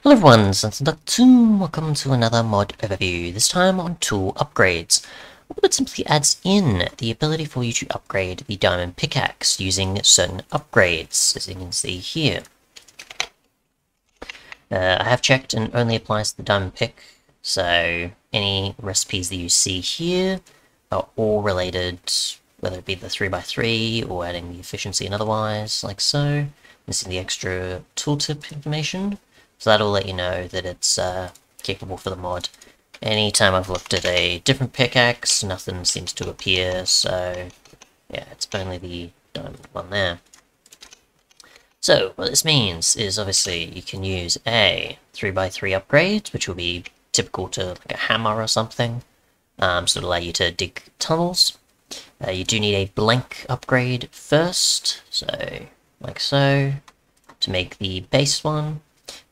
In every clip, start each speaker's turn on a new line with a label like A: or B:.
A: Hello everyone, Sense.2, welcome to another mod overview, this time on tool upgrades. What simply adds in the ability for you to upgrade the Diamond Pickaxe using certain upgrades, as you can see here. I have checked and only applies to the Diamond Pick, so any recipes that you see here are all related, whether it be the 3x3 or adding the efficiency and otherwise, like so. Missing the extra tooltip information. So that'll let you know that it's capable for the mod. Anytime I've looked at a different pickaxe, nothing seems to appear, so yeah, it's only the diamond one there. So, what this means is obviously you can use a 3x3 upgrade, which will be typical to like a hammer or something, so it'll allow you to dig tunnels. You do need a blank upgrade first, so like so, to make the base one.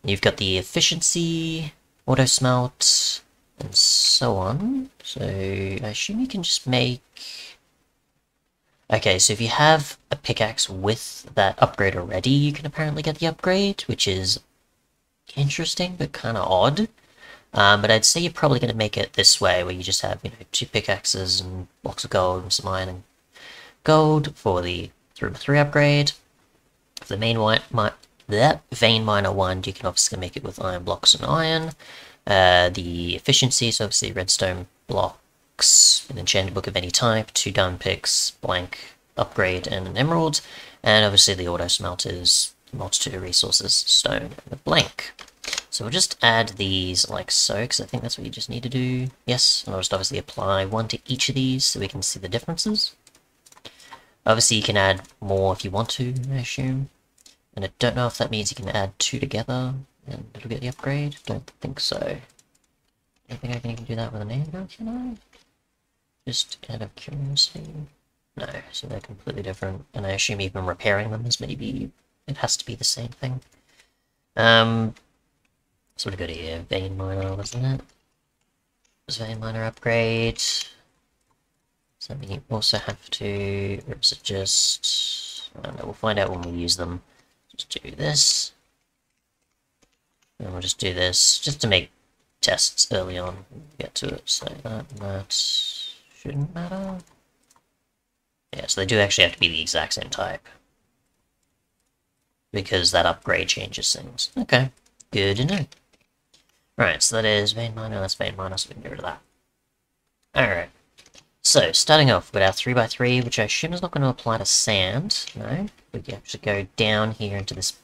A: You've got the efficiency, auto smelt, and so on. So I assume you can just make... Okay, so if you have a pickaxe with that upgrade already, you can apparently get the upgrade, which is interesting, but kind of odd. But I'd say you're probably going to make it this way, where you just have, 2 pickaxes and blocks of gold and some iron and gold for the 3x3 upgrade. For the main one, that vein miner one, you can obviously make it with iron blocks and iron. The efficiency is obviously redstone blocks, an enchanted book of any type, 2 diamond picks, blank upgrade, and an emerald. And obviously the auto smelt is multitude of resources, stone, and a blank. So we'll just add these like so, because I think that's what you just need to do. Yes, and I'll just obviously apply one to each of these so we can see the differences. Obviously you can add more if you want to, I assume. And I don't know if that means you can add 2 together and it'll get the upgrade. Don't think so. I don't think I can even do that with an anvil, can I? Just out of curiosity. No, so they're completely different. And I assume even repairing them is maybe... it has to be the same thing. So what do we got here? Vein miner, wasn't it? Does vein miner upgrade? Does that mean you also have to... or is it just... I don't know, we'll find out when we use them. Just do this. And we'll just do this, just to make tests early on when we get to it. So that shouldn't matter. Yeah, so they do actually have to be the exact same type. Because that upgrade changes things. Okay, good to know. Right, so that is vein miner, that's vein miner, so we can get rid of that. Alright. So, starting off with our 3x3, which I assume is not going to apply to sand. No, we can actually go down here into this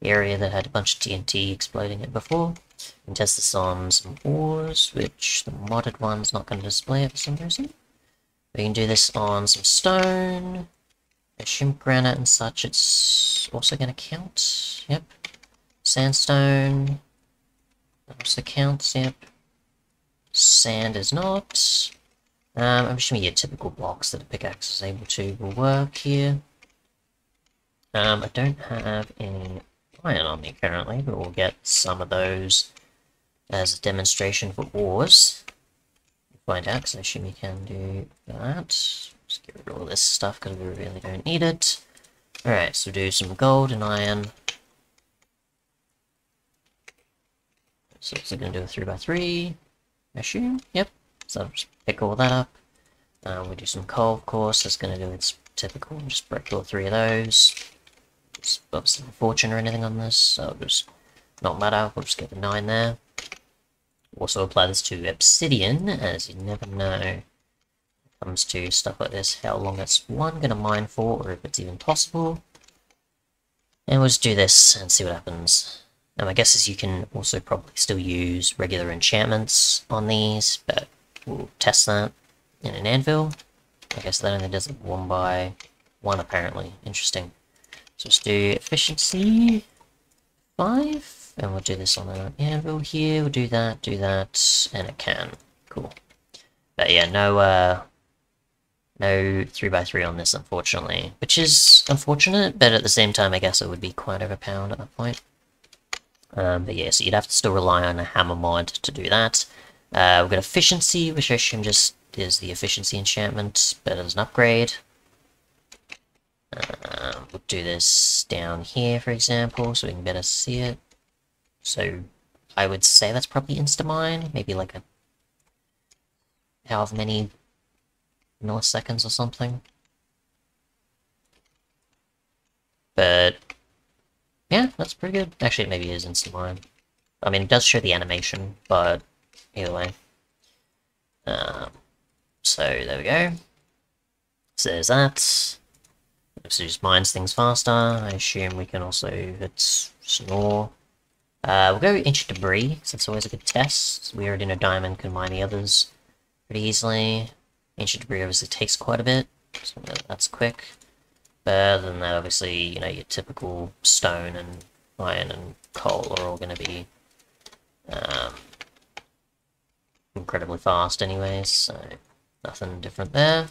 A: area that had a bunch of TNT exploding it before. We can test this on some ores, which the modded one's not going to display it for some reason. We can do this on some stone. I assume granite and such, it's also going to count. Yep. Sandstone. Also counts, yep. Sand is not. I'm assuming your typical blocks that a pickaxe is able to will work here. I don't have any iron on me currently, but we'll get some of those as a demonstration for ores. We'll find out, because I assume you can do that. Just get rid of all this stuff, because we really don't need it. Alright, so do some gold and iron. So it's going to do a 3x3, I assume, yep. So I'll just pick all that up. We do some coal, of course, that's going to do its typical, just break all 3 of those. It's obviously no fortune or anything on this, so it'll just not matter, we'll just get the 9 there. Also apply this to obsidian, as you never know when it comes to stuff like this, how long it's going to mine for, or if it's even possible. And we'll just do this and see what happens. My guess is you can also probably still use regular enchantments on these, but we'll test that in an anvil. I guess that only does it 1 by 1 apparently. Interesting. So let's do efficiency 5, and we'll do this on an anvil here. We'll do that, and it can. Cool. But yeah, no 3x3 on this, unfortunately. Which is unfortunate, but at the same time, I guess it would be quite overpowered at that point. But yeah, so you'd have to still rely on a hammer mod to do that. We've got efficiency, which I assume just is the efficiency enchantment, but as an upgrade. We'll do this down here, for example, so we can better see it. So I would say that's probably insta-mine, maybe like a however many milliseconds or something. But yeah, that's pretty good. Actually, maybe it is insta-mine. I mean, it does show the animation, but either way. So there we go. So there's that. So just mines things faster. I assume we can also hit snore. We'll go ancient debris, so it's always a good test. We already know diamond can mine the others pretty easily. Ancient debris obviously takes quite a bit, so that's quick. But other than that, obviously, you know, your typical stone and iron and coal are all going to be incredibly fast anyways, so nothing different there.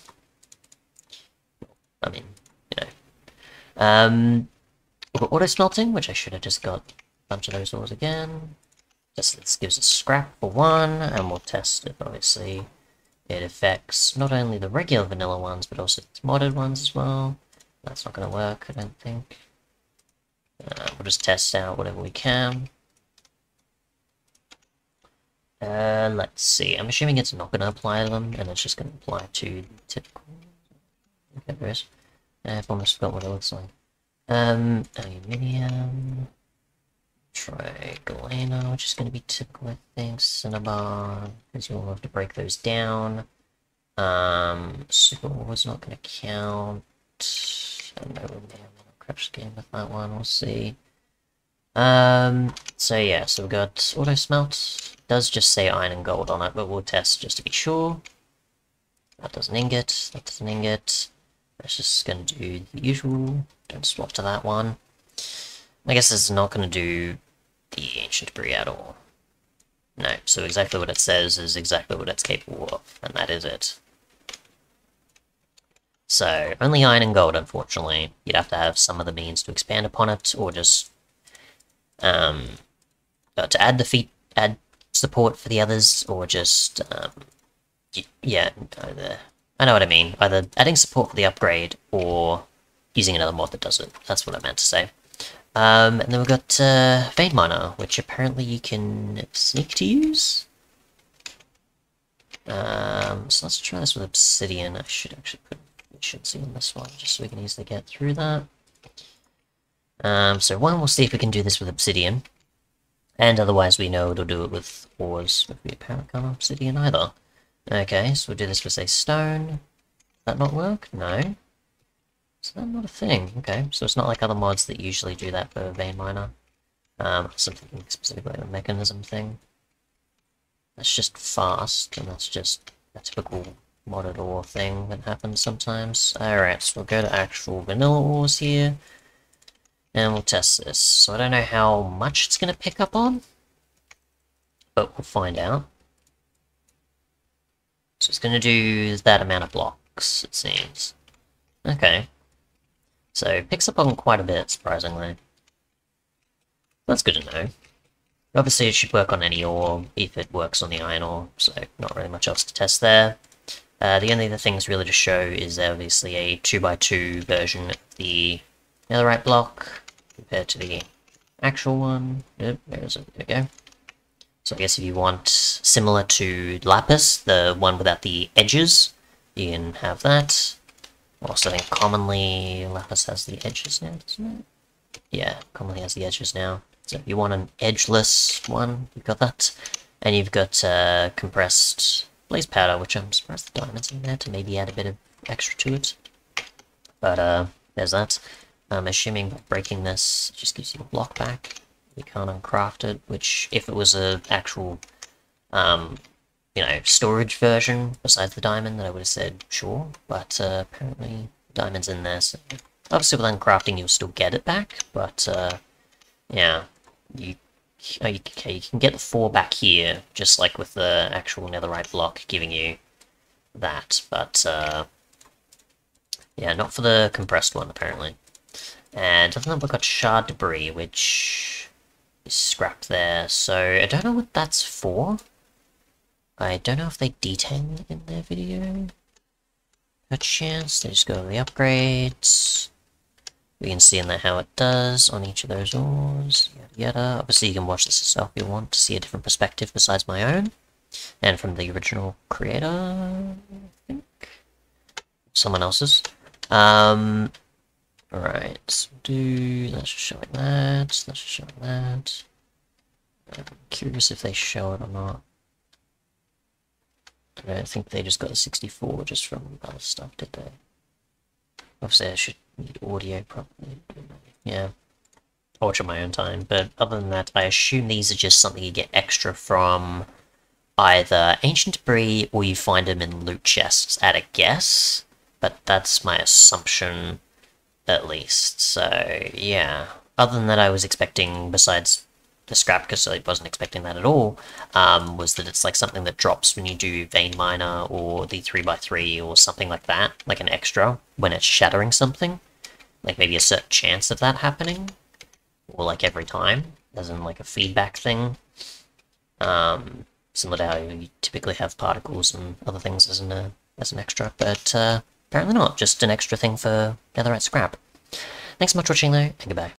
A: I mean, you know. We've got auto smelting, which I should have just got a bunch of those ores again. Just this gives us scrap for one, and we'll test it, obviously. It affects not only the regular vanilla ones, but also the modded ones as well. That's not going to work, I don't think. We'll just test out whatever we can. Let's see. I'm assuming it's not going to apply to them, and it's just going to apply to typical... Okay, there is. I've almost forgot what it looks like. Aluminium... Trigalena, which is going to be typical, I think. Cinnabar, because you'll have to break those down. Super was not going to count. I don't know, we'll crash the game with that one, we'll see. So yeah, so we've got Auto Smelt. Does just say iron and gold on it, but we'll test just to be sure. That does an ingot, that does an ingot. That's just going to do the usual. Don't swap to that one. I guess it's not going to do the ancient debris at all. No, so exactly what it says is exactly what it's capable of, and that is it. So, only iron and gold, unfortunately. You'd have to have some of the means to expand upon it, or just to add support for the others, or just yeah, I know what I mean. Either adding support for the upgrade, or using another mod that does it. That's what I meant to say. And then we've got Vein Miner, which apparently you can sneak to use. So let's try this with Obsidian. I should actually put efficiency on this one, just so we can easily get through that. So one, we'll see if we can do this with Obsidian. And otherwise we know it'll do it with ores, if we apparently can't Obsidian either. Okay, so we'll do this with, say, stone. Does that not work? No. Is that not a thing? Okay, so it's not like other mods that usually do that for Vein Miner. Something specifically like a mechanism thing. That's just fast, and that's just a typical modded ore thing that happens sometimes. Alright, so we'll go to actual vanilla ores here. And we'll test this. So I don't know how much it's going to pick up on, but we'll find out. So it's going to do that amount of blocks, it seems. Okay. So it picks up on quite a bit, surprisingly. That's good to know. Obviously it should work on any ore, if it works on the iron ore, so not really much else to test there. The only other things really to show is obviously a 2x2 version of the netherite block, compared to the actual one. Yep, there we go. So I guess if you want similar to Lapis, the one without the edges, you can have that. Also, I think commonly Lapis has the edges now, doesn't it? Yeah, commonly has the edges now. So if you want an edgeless one, you've got that. And you've got compressed blaze powder, which I'm surprised the diamond's in there to maybe add a bit of extra to it. But there's that. I'm assuming by breaking this, it just gives you a block back. You can't uncraft it, which if it was an actual, you know, storage version besides the diamond, then I would have said sure, but apparently the diamond's in there, so obviously with uncrafting you'll still get it back, but yeah, you can get the 4 back here, just like with the actual netherite block giving you that, but yeah, not for the compressed one apparently. And other than that, we've got shard debris, which is scrapped there, so I don't know what that's for. I don't know if they detail it in their video. A chance, they just go to the upgrades. We can see in there how it does on each of those ores, yada yada. Obviously you can watch this yourself if you want to see a different perspective besides my own. And from the original creator, I think. Someone else's. Alright, so that's just showing that, that's just showing that. I'm curious if they show it or not. I don't think they just got a 64 just from other stuff, did they? Obviously I should need audio probably. Yeah. I'll watch on my own time, but other than that, I assume these are just something you get extra from either ancient debris or you find them in loot chests at a guess, but that's my assumption at least. So yeah, other than that, I was expecting, besides the scrap, because I wasn't expecting that at all, was that it's like something that drops when you do vein miner or the 3x3 or something like that, like an extra when it's shattering something, like maybe a certain chance of that happening, or like every time, as in like a feedback thing. Similar to how you typically have particles and other things as an extra, but apparently not, just an extra thing for netherite scrap. Thanks so much for watching though, and goodbye.